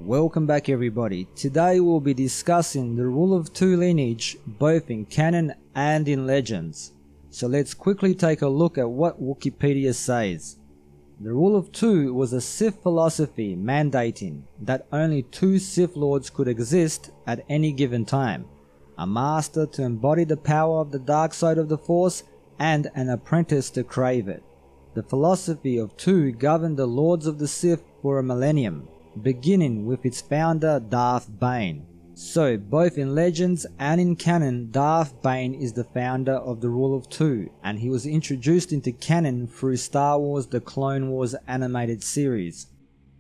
Welcome back everybody. Today we'll be discussing the Rule of Two lineage both in canon and in legends. So let's quickly take a look at what Wikipedia says. The Rule of Two was a Sith philosophy mandating that only two Sith Lords could exist at any given time. A master to embody the power of the dark side of the Force and an apprentice to crave it. The philosophy of two governed the Lords of the Sith for a millennium, beginning with its founder Darth Bane. So both in legends and in canon, Darth Bane is the founder of the Rule of Two, and he was introduced into canon through Star Wars: The Clone Wars animated series.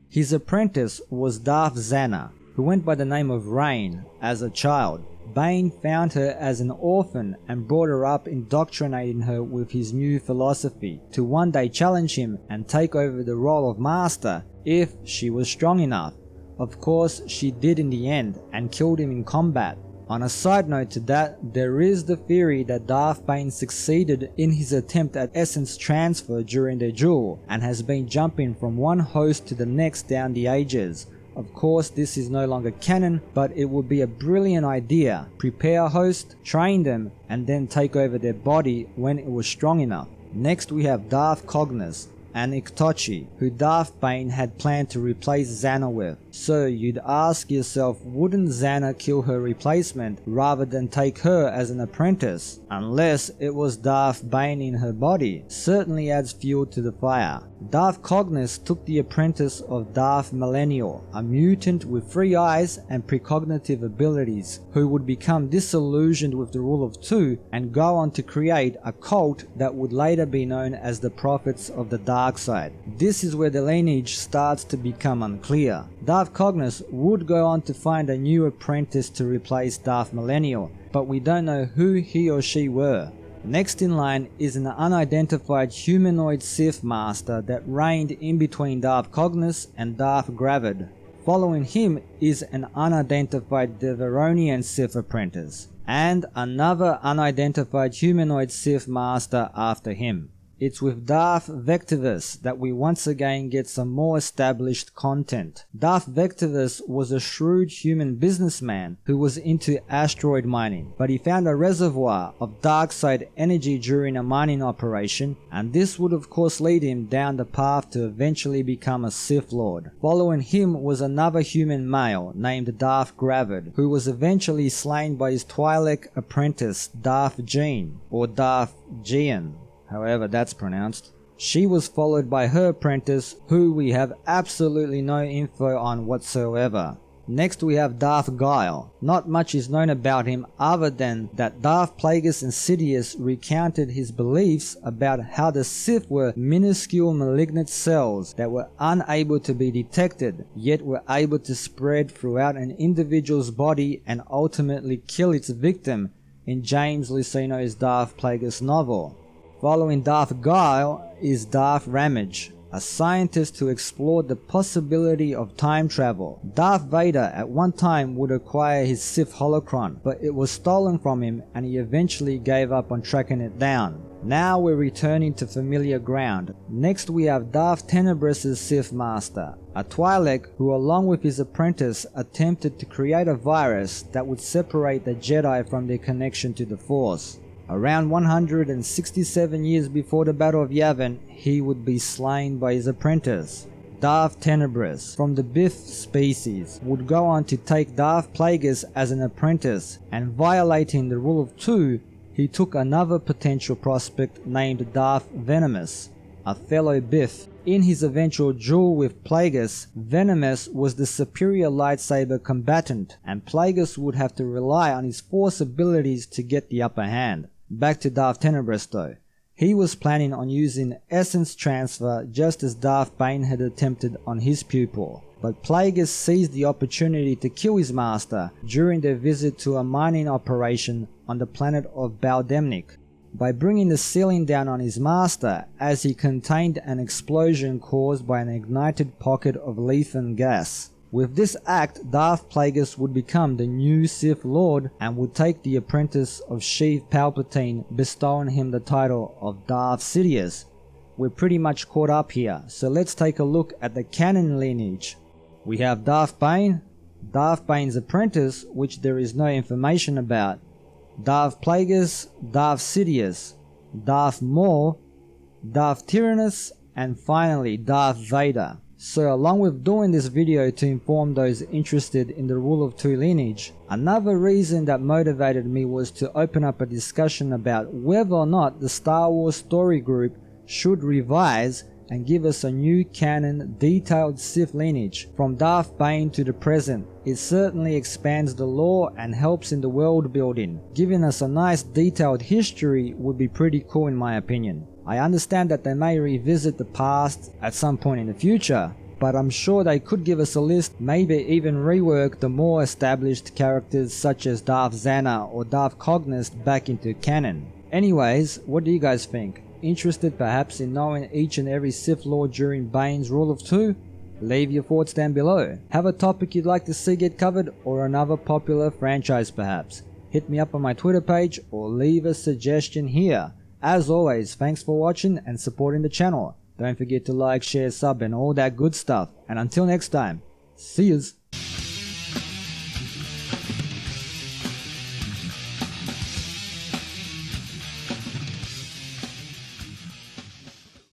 His apprentice was Darth Zannah, who went by the name of Rain as a child. Bane found her as an orphan and brought her up, indoctrinating her with his new philosophy to one day challenge him and take over the role of master if she was strong enough. Of course, she did in the end and killed him in combat. On a side note to that, there is the theory that Darth Bane succeeded in his attempt at essence transfer during their duel and has been jumping from one host to the next down the ages. Of course, this is no longer canon, but it would be a brilliant idea. Prepare a host, train them, and then take over their body when it was strong enough. Next we have Darth Cognus, and Iktochi, who Darth Bane had planned to replace Zannah with. So you'd ask yourself, wouldn't Zannah kill her replacement rather than take her as an apprentice? Unless it was Darth Bane in her body. Certainly adds fuel to the fire. Darth Cognus took the apprentice of Darth Millennial, a mutant with 3 eyes and precognitive abilities, who would become disillusioned with the Rule of Two and go on to create a cult that would later be known as the Prophets of the Dark Side. This is where the lineage starts to become unclear. Darth Cognus would go on to find a new apprentice to replace Darth Millennial, but we don't know who he or she were. Next in line is an unidentified humanoid Sith master that reigned in between Darth Cognus and Darth Gravid. Following him is an unidentified Devaronian Sith apprentice, and another unidentified humanoid Sith master after him. It's with Darth Vectivus that we once again get some more established content. Darth Vectivus was a shrewd human businessman who was into asteroid mining, but he found a reservoir of dark side energy during a mining operation, and this would of course lead him down the path to eventually become a Sith Lord. Following him was another human male named Darth Gravid, who was eventually slain by his Twi'lek apprentice Darth Gean, or Darth Gean, however that's pronounced. She was followed by her apprentice, who we have absolutely no info on whatsoever. Next we have Darth Guile. Not much is known about him other than that Darth Plagueis and SIDIOUS recounted his beliefs about how the Sith were minuscule malignant cells that were unable to be detected, yet were able to spread throughout an individual's body and ultimately kill its victim in James Luceno's Darth Plagueis novel. Following Darth Guile is Darth Ramage, a scientist who explored the possibility of time travel. Darth Vader at one time would acquire his Sith holocron, but it was stolen from him and he eventually gave up on tracking it down. Now we're returning to familiar ground. Next we have Darth Tenebrous' Sith Master, a Twi'lek who along with his apprentice attempted to create a virus that would separate the Jedi from their connection to the Force. Around 167 years before the Battle of Yavin, he would be slain by his apprentice. Darth Tenebrous, from the Biff species, would go on to take Darth Plagueis as an apprentice, and violating the Rule of Two, he took another potential prospect named Darth Venomous, a fellow Biff. In his eventual duel with Plagueis, Venomous was the superior lightsaber combatant, and Plagueis would have to rely on his Force abilities to get the upper hand. Back to Darth Tenebrous though. He was planning on using essence transfer just as Darth Bane had attempted on his pupil, but Plagueis seized the opportunity to kill his master during their visit to a mining operation on the planet of Baldemnik, by bringing the ceiling down on his master as he contained an explosion caused by an ignited pocket of lethan gas. With this act, Darth Plagueis would become the new Sith Lord and would take the apprentice of Sheev Palpatine, bestowing him the title of Darth Sidious. We're pretty much caught up here, so let's take a look at the canon lineage. We have Darth Bane, Darth Bane's apprentice, which there is no information about, Darth Plagueis, Darth Sidious, Darth Maul, Darth Tyrannus, and finally Darth Vader. So along with doing this video to inform those interested in the Rule of Two lineage, another reason that motivated me was to open up a discussion about whether or not the Star Wars story group should revise and give us a new canon detailed Sith lineage from Darth Bane to the present. It certainly expands the lore and helps in the world building. Giving us a nice detailed history would be pretty cool in my opinion. I understand that they may revisit the past at some point in the future, but I'm sure they could give us a list, maybe even rework the more established characters such as Darth Zannah or Darth Cognus back into canon. Anyways, what do you guys think? Interested perhaps in knowing each and every Sith Lord during Bane's Rule of Two? Leave your thoughts down below. Have a topic you'd like to see get covered, or another popular franchise perhaps? Hit me up on my Twitter page or leave a suggestion here. As always, thanks for watching and supporting the channel. Don't forget to like, share, sub and all that good stuff. And until next time, see yous.